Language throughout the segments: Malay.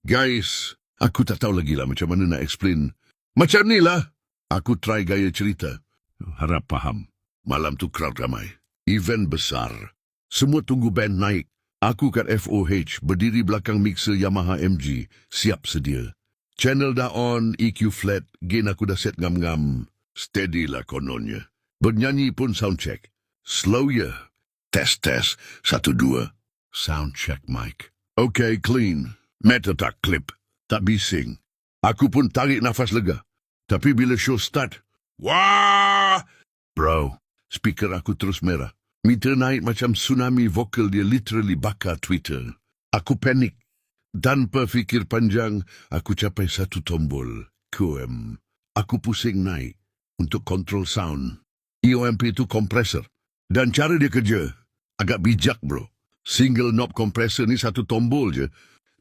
Guys, aku tak tahu lagi lah macam mana nak explain. Macam ni lah. Aku try gaya cerita. Harap faham. Malam tu crowd ramai. Event besar. Semua tunggu band naik. Aku kat FOH, berdiri belakang mixer Yamaha MG. Siap sedia. Channel dah on, EQ flat. Gain aku dah set ngam-ngam. Steady lah kononnya. Bernyanyi pun sound check. Slow ya. Test. 1, 2. Sound check mic. Okay, clean. Meta tak klip, tak bising. Aku pun tarik nafas lega. Tapi bila show start, wah! Bro, speaker aku terus merah. Meter naik macam tsunami vokal dia literally bakar Twitter. Aku panik. Tanpa fikir panjang, aku capai satu tombol. QM. Aku pusing naik untuk control sound. EOMP itu kompresor. Dan cara dia kerja, agak bijak bro. Single knob kompresor ni satu tombol je.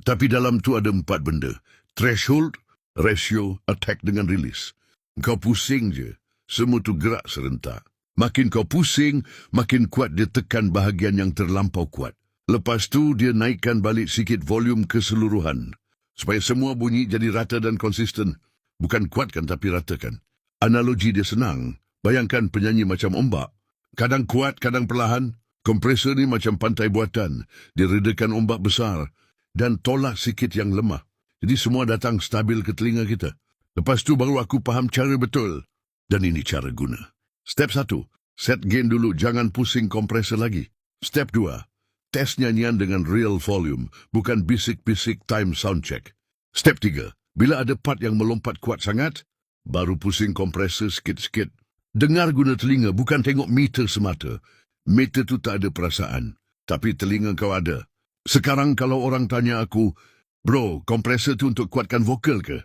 Tapi dalam tu ada 4 benda. Threshold, ratio, attack dengan release. Kau pusing je. Semua tu gerak serentak. Makin kau pusing, makin kuat dia tekan bahagian yang terlampau kuat. Lepas tu dia naikkan balik sikit volume keseluruhan. Supaya semua bunyi jadi rata dan konsisten. Bukan kuatkan tapi ratakan. Analogi dia senang. Bayangkan penyanyi macam ombak. Kadang kuat, kadang perlahan. Kompresor ni macam pantai buatan. Dia redakan ombak besar. Dan tolak sikit yang lemah. Jadi semua datang stabil ke telinga kita. Lepas tu baru aku faham cara betul. Dan ini cara guna. Step 1. Set gain dulu, jangan pusing kompresor lagi. Step 2. Test nyanyian dengan real volume, bukan bisik-bisik time sound check. Step 3. Bila ada part yang melompat kuat sangat, baru pusing kompresor sikit-sikit. Dengar guna telinga, bukan tengok meter semata. Meter tu tak ada perasaan. Tapi telinga kau ada. Sekarang kalau orang tanya aku, bro, kompresor tu untuk kuatkan vokal ke?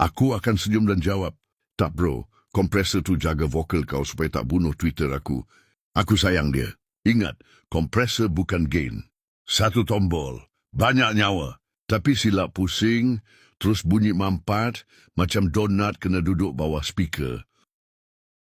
Aku akan senyum dan jawab, tak bro, kompresor tu jaga vokal kau supaya tak bunuh Twitter aku. Aku sayang dia. Ingat, kompresor bukan gain. Satu tombol, banyak nyawa. Tapi silap pusing, terus bunyi mampat, macam donat kena duduk bawah speaker.